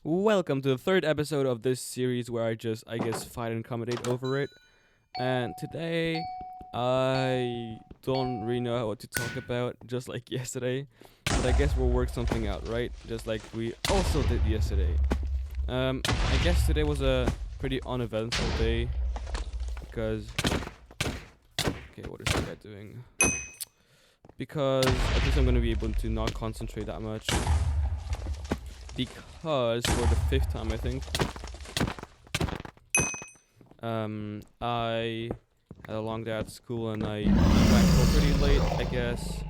Welcome to the third episode of this series where I guess, fight and commentate over it. And today, I don't really know what to talk about, just like yesterday. But I guess we'll work something out, right? Just like we also did yesterday. I guess today was a pretty uneventful day because. Okay, what is this guy doing? Because I think I'm gonna be able to not concentrate that much. Because for the fifth time, I think, I had a long day at school and I went home pretty late, I guess.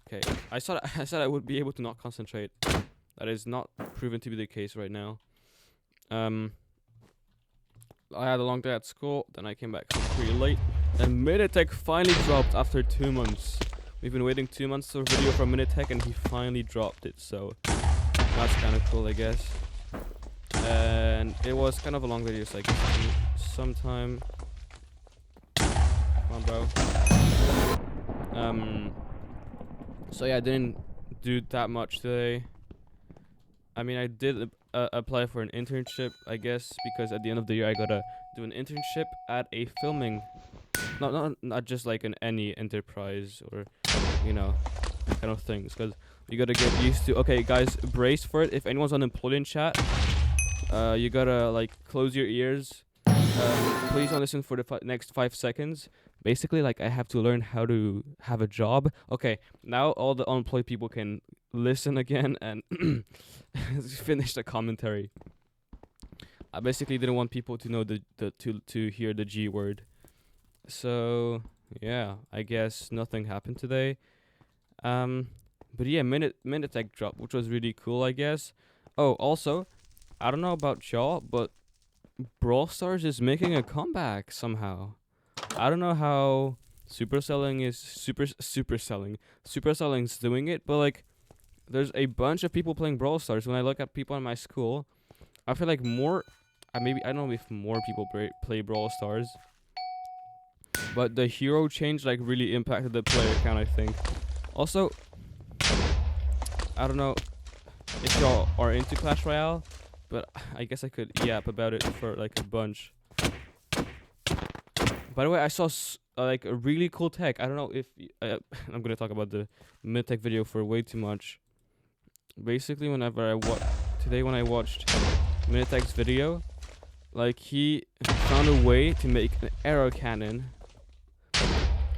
Okay, I thought I said I would be able to not concentrate. That is not proven to be the case right now. I had a long day at school, then I came back home pretty late, and Minitech finally dropped after 2 months. We've been waiting 2 months for a video from Minitech, and he finally dropped it, so that's kind of cool, I guess. And it was kind of a long video, so I guess sometime. Come on, bro. So yeah, I didn't do that much today. I mean, I did apply for an internship, I guess, because at the end of the year I gotta do an internship at a filming, not just like any enterprise or, you know, kind of things. Because you gotta get used to. Okay, guys, brace for it. If anyone's unemployed in chat, you gotta like close your ears. Please don't listen for the next 5 seconds. Basically, like, I have to learn how to have a job. Okay, now all the unemployed people can listen again and finish the commentary. I basically didn't want people to know to hear the G word. So yeah, I guess nothing happened today. But yeah, Minitech dropped, which was really cool, I guess. Oh, also, I don't know about y'all, but Brawl Stars is making a comeback somehow. I don't know how Supercelling's doing it, but like, there's a bunch of people playing Brawl Stars. When I look at people in my school, I feel like I don't know if more people play Brawl Stars, but the hero change like really impacted the player count, I think. Also, I don't know if y'all are into Clash Royale, but I guess I could yap about it for like a bunch. By the way, I saw like a really cool tech. I don't know if I'm gonna talk about the Minitech video for way too much. Basically, when I watched Minitech's video, like, he found a way to make an arrow cannon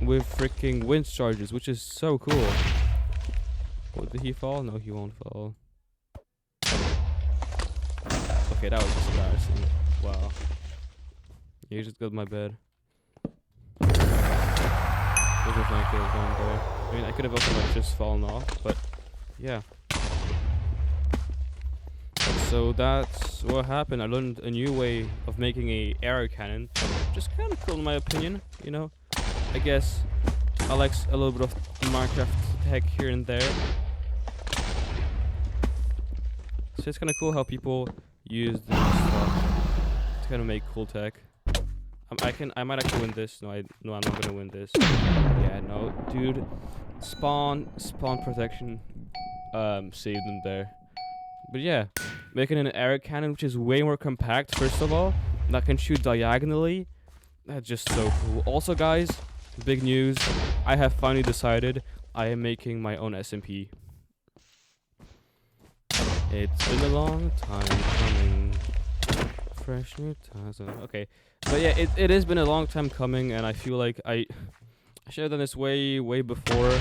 with freaking wind charges, which is so cool. What, did he fall? No, he won't fall. Okay, that was just embarrassing. Wow. You just got my bed. I could have gone there. I mean, I could have also like just fallen off, but yeah. So that's what happened. I learned a new way of making a arrow cannon, just kind of cool in my opinion. You know, I guess I like a little bit of Minecraft tech here and there. So it's kind of cool how people use this stuff to kind of make cool tech. I might actually win this. No, I'm not gonna win this. Yeah, no, dude. Spawn protection, saved them there. But yeah, making an arrow cannon, which is way more compact, first of all, that can shoot diagonally. That's just so cool. Also, guys, big news. I have finally decided I am making my own SMP. It's been a long time coming. Fresh new times. Okay. But yeah, it has been a long time coming, and I feel like I should have done this way before.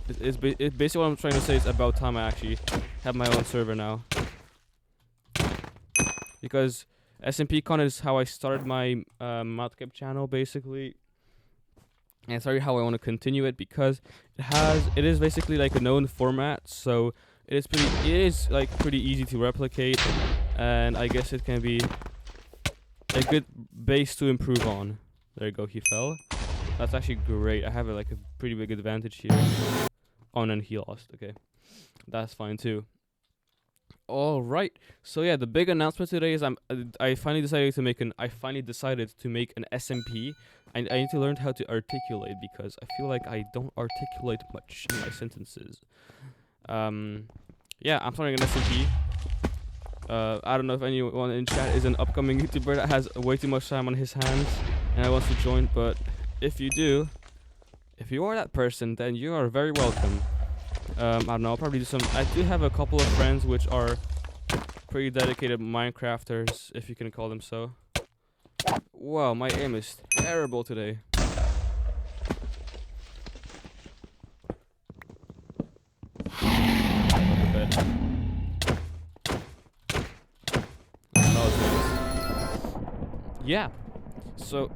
Basically what I'm trying to say is about time I actually have my own server now. Because SMPCon is how I started my Madcap channel, basically. And it's really how I want to continue it, because it is basically like a known format, so it is like pretty easy to replicate, and I guess it can be a good base to improve on. There you go, he fell. That's actually great. I have like a pretty big advantage here. Oh, and then he lost. Okay, that's fine too. All right. So yeah, the big announcement today is I finally decided to make an SMP. I need to learn how to articulate, because I feel like I don't articulate much in my sentences. yeah, I'm starting an SMP. I don't know if anyone in chat is an upcoming YouTuber that has way too much time on his hands and wants to join, but if you do, if you are that person, then you are very welcome. I don't know, I'll probably do some. I do have a couple of friends which are pretty dedicated Minecrafters, if you can call them so. Wow, my aim is terrible today. Yeah, so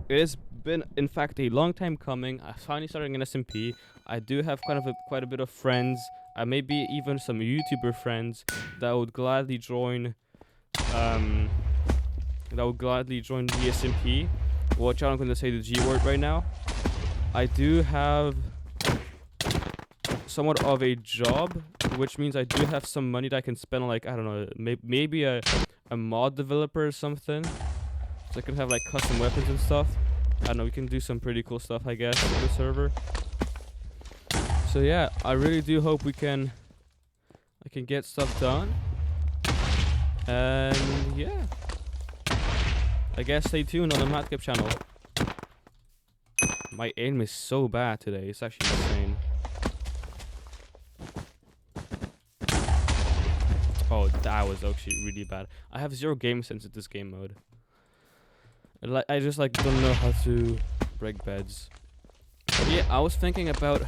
it has been, in fact, a long time coming. I finally started an SMP. I do have quite a bit of friends, maybe even some YouTuber friends that would gladly join. That would gladly join the SMP. Watch out, I'm going to say the G word right now. I do have somewhat of a job, which means I do have some money that I can spend on, like, I don't know, maybe a mod developer or something. So I can have like custom weapons and stuff. I don't know, we can do some pretty cool stuff, I guess, on the server. So yeah, I really do hope I can get stuff done. And yeah, I guess stay tuned on the Madcap channel. My aim is so bad today, it's actually insane. Oh, that was actually really bad. I have 0 game sense in this game mode. I just like don't know how to break beds. But yeah, I was thinking about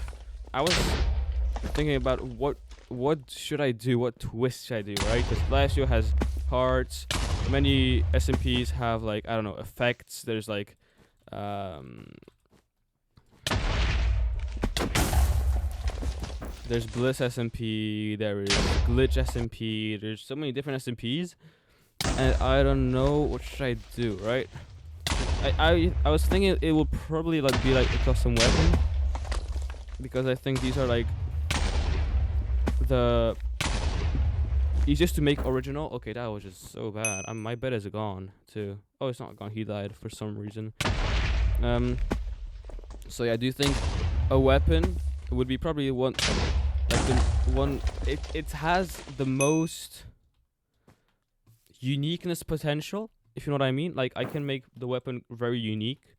what should I do? What twist should I do, right? Because Glacio has hearts. Many SMPs have, like, I don't know, effects. There's like there's Bliss SMP, there is Glitch SMP, there's so many different SMPs, and I don't know what should I do, right? I was thinking it will probably like be like a custom weapon, because I think these are like the easiest to make original. Okay, that was just so bad. My bed is gone too. Oh, it's not gone. He died for some reason. So yeah, I do think a weapon would be probably one, like the one. It has the most uniqueness potential, if you know what I mean. Like, I can make the weapon very unique.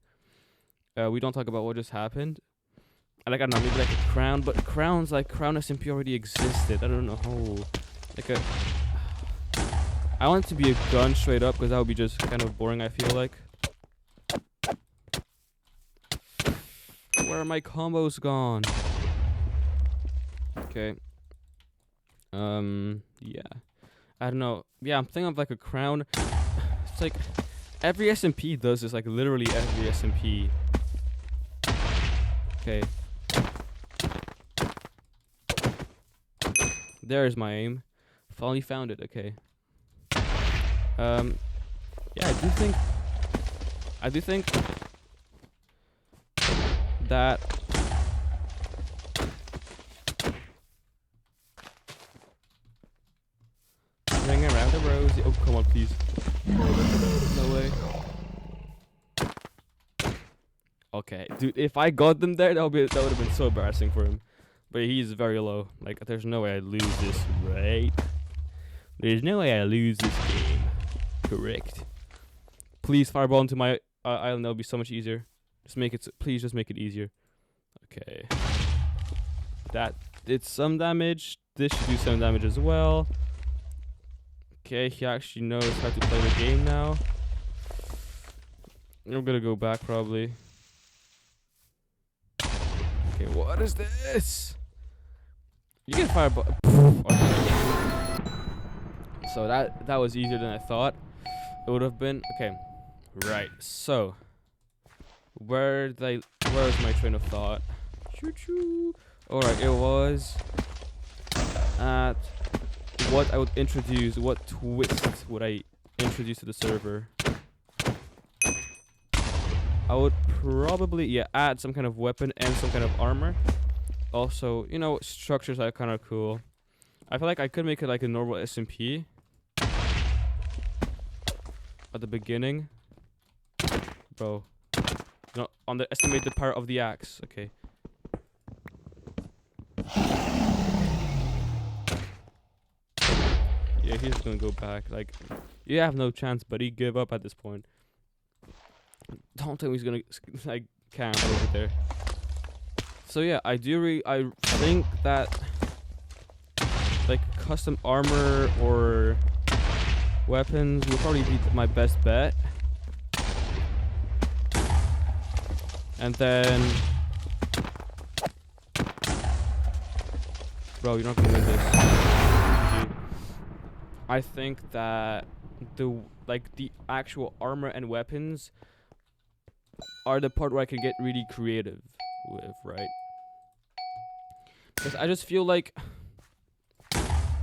We don't talk about what just happened. Like, I don't know, maybe like a crown, but crowns, like Crown SMP already existed. I don't know how. Like a. I want it to be a gun straight up, because that would be just kind of boring, I feel like. Where are my combos gone? Okay. Yeah. I don't know. Yeah, I'm thinking of like a crown. It's like every SMP does this, like literally every SMP. Okay. There's my aim. Finally found it. Okay. Yeah, I do think that ring around the rosy. Oh, come on, please. No way. Okay, dude, if I got them there, that would have been so embarrassing for him. But he's very low. Like, there's no way I lose this, right? There's no way I lose this game. Correct. Please fireball into my island. That would be so much easier. Just make it. Please, just make it easier. Okay. That did some damage. This should do some damage as well. Okay, he actually knows how to play the game now. I'm gonna go back probably. Okay, what is this? You can fireball. Okay. So that was easier than I thought it would have been. Okay, right. So where's my train of thought? Choo choo. All right, it was at what I would introduce. What twist would I introduce to the server? I would probably add some kind of weapon and some kind of armor. Also, you know, structures are kind of cool. I feel like I could make it like a normal SMP at the beginning. Bro. No, underestimate the power of the axe. Okay. Okay, he's gonna go back. Like, you have no chance, buddy. Give up at this point. Don't tell me he's gonna like camp over there. So yeah, I think that like custom armor or weapons will probably be my best bet. And then, bro, you're not gonna win this. GG. I think that the actual armor and weapons are the part where I can get really creative with, right? Because I just feel like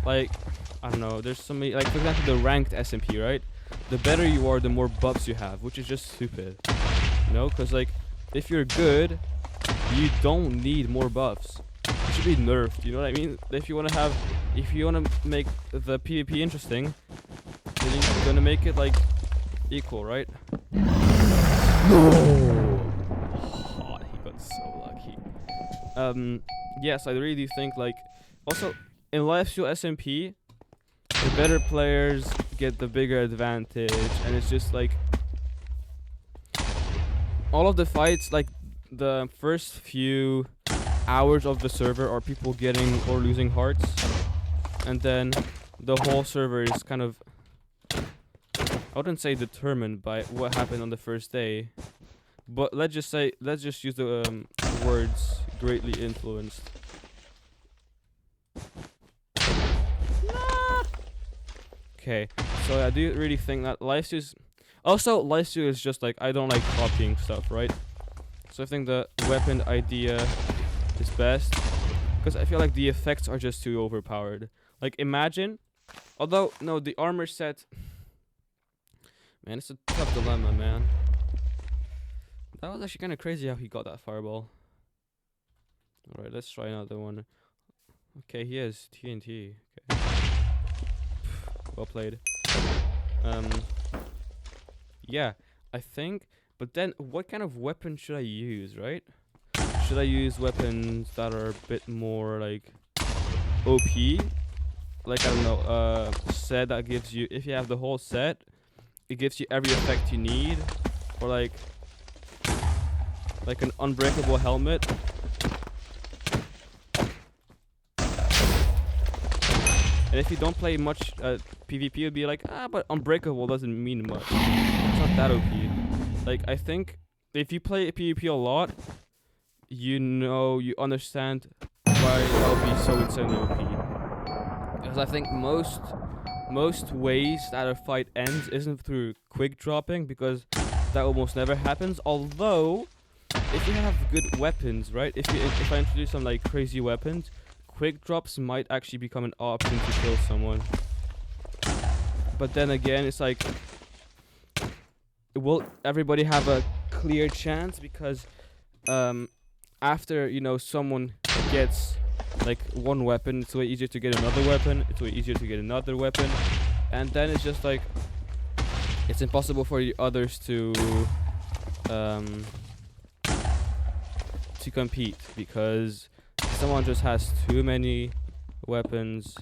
I don't know, there's so many, like for example the ranked SMP, right? The better you are, the more buffs you have, which is just stupid. You know, because like if you're good, you don't need more buffs. You should be nerfed, you know what I mean? If you wanna make the PvP interesting, then you're gonna make it like equal, right? No! Oh, he got so lucky. Yes, I really do think like also in Lifesteal SMP, the better players get the bigger advantage, and it's just like all of the fights, like the first few hours of the server are people getting or losing hearts, and then the whole server is kind of, I wouldn't say determined by what happened on the first day, but let's just use the words greatly influenced. Okay, so I do really think that Lifesteal is just like, I don't like copying stuff, right? So I think the weapon idea is best, because I feel like the effects are just too overpowered. Like imagine, although no, the armor set, man, it's a tough dilemma, man. That was actually kind of crazy how he got that fireball. Alright, let's try another one. Okay, he has TNT. Okay. Well played. Yeah, I think, but then what kind of weapon should I use, right? Should I use weapons that are a bit more like OP? Like, I don't know, set that gives you, if you have the whole set, it gives you every effect you need, or like an unbreakable helmet. And if you don't play much PvP, you'll be like, but unbreakable doesn't mean much. It's not that OP. Like, I think if you play PvP a lot, you understand why that'll be so insanely OP. Because I think most ways that a fight ends isn't through quick dropping, because that almost never happens. Although, if you have good weapons, right? If I introduce some like crazy weapons, quick drops might actually become an option to kill someone. But then again, it's like, will everybody have a clear chance? Because after, you know, someone gets like one weapon, it's way easier to get another weapon, it's way easier to get another weapon, and then it's just like, it's impossible for the others to compete, because someone just has too many weapons.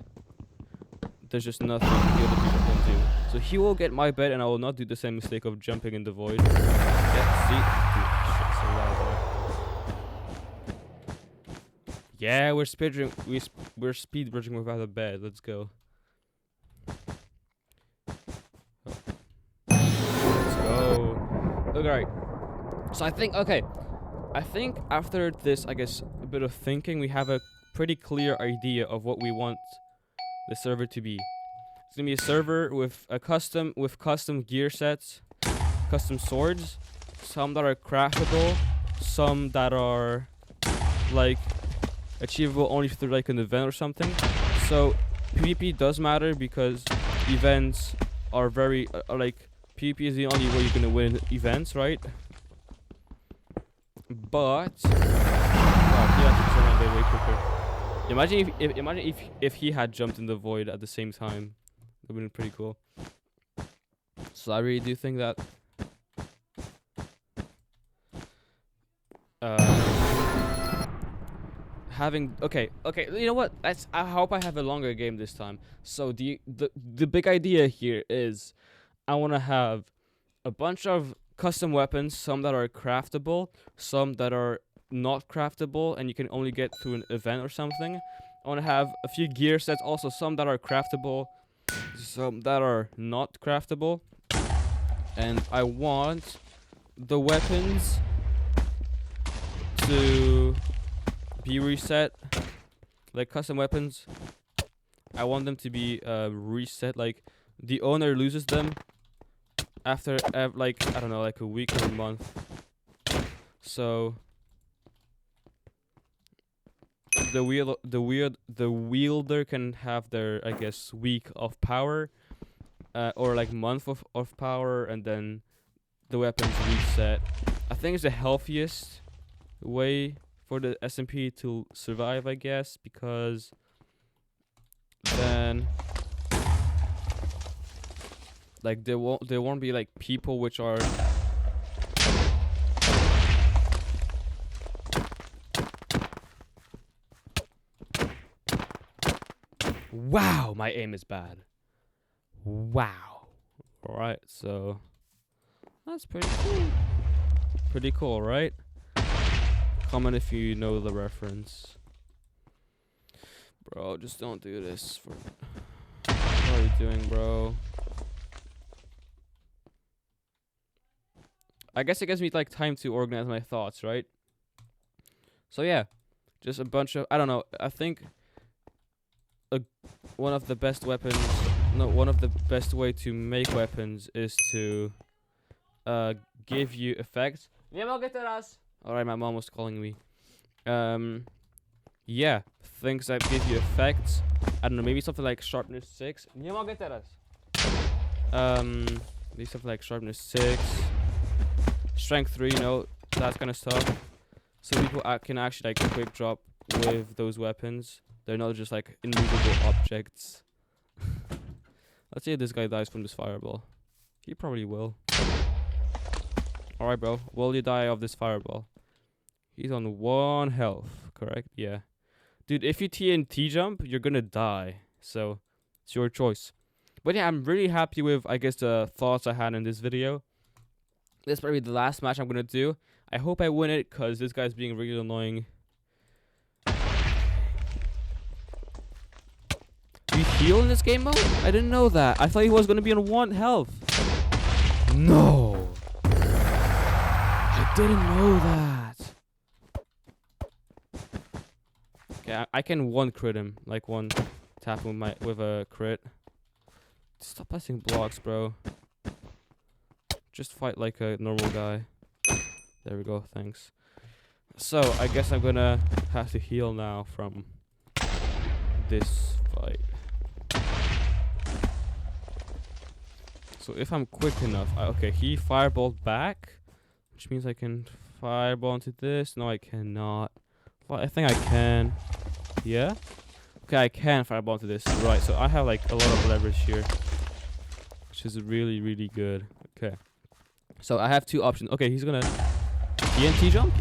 There's just nothing the other people can do. So he will get my bet, and I will not do the same mistake of jumping in the void. Yeah, see? Dude, shit's so loud there. Yeah, we're speed bridging without a bed. Let's go. Oh. Let's go. Alright. So I think after this, I guess, a bit of thinking, we have a pretty clear idea of what we want the server to be. It's gonna be a server with custom gear sets, custom swords, some that are craftable, some that are like achievable only through like an event or something. So PvP does matter, because events are very like, PvP is the only way you're gonna win events, right? But wow, he actually turned around way quicker. Imagine if he had jumped in the void at the same time. That would have been pretty cool. So I really do think that having okay. You know what? I hope I have a longer game this time. So the big idea here is I want to have a bunch of custom weapons, some that are craftable, some that are not craftable and you can only get through an event or something. I want to have a few gear sets also, some that are craftable, some that are not craftable. And I want the weapons to be reset, like custom weapons. I want them to be reset, like the owner loses them after like I don't know, like a week or a month. So the wielder can have their, I guess, week of power, or like month of power, and then the weapons reset. I think it's the healthiest way for the SMP to survive, I guess, because then like there won't be like people which are wow, my aim is bad. Wow. Alright, so that's pretty cool. Pretty cool, right? Comment if you know the reference. Bro, just don't do this for what are you doing, bro? I guess it gives me like time to organize my thoughts, right? So yeah, just a bunch of, I don't know, I think one of the best weapons, no, one of the best way to make weapons is to give you effects. Alright, my mom was calling me. Yeah, things that give you effects. I don't know, maybe something like sharpness 6. Maybe something like sharpness 6, strength 3, you know, that kind of stuff. So people can actually like quick drop with those weapons. They're not just like immovable objects. Let's see if this guy dies from this fireball. He probably will. Alright, bro. Will you die of this fireball? He's on 1 health, correct? Yeah. Dude, if you TNT jump, you're gonna die. So, it's your choice. But yeah, I'm really happy with, I guess, the thoughts I had in this video. This is probably the last match I'm gonna do. I hope I win it, because this guy's being really annoying. Do you heal in this game mode? I didn't know that. I thought he was gonna be on 1 health. No. I didn't know that. Okay, I can 1 crit him, like 1 tap him with a crit. Stop pressing blocks, bro. Just fight like a normal guy. There we go, thanks. So, I guess I'm gonna have to heal now from this fight. So if I'm quick enough, okay, he fireballed back, which means I can fireball into this. No, I cannot. Well, I think I can. Yeah? Okay, I can fireball into this. Right, so I have like a lot of leverage here, which is really, really good. Okay. So I have 2 options. Okay, he's gonna TNT jump.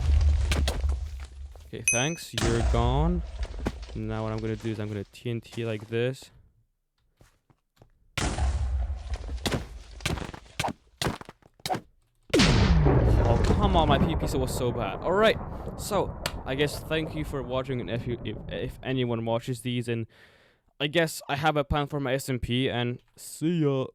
Okay, thanks. You're gone. Now what I'm gonna do is I'm gonna TNT like this. Oh, come on, my PP was so bad. Alright, so I guess thank you for watching, and if anyone watches these, and I guess I have a plan for my SMP, and see ya.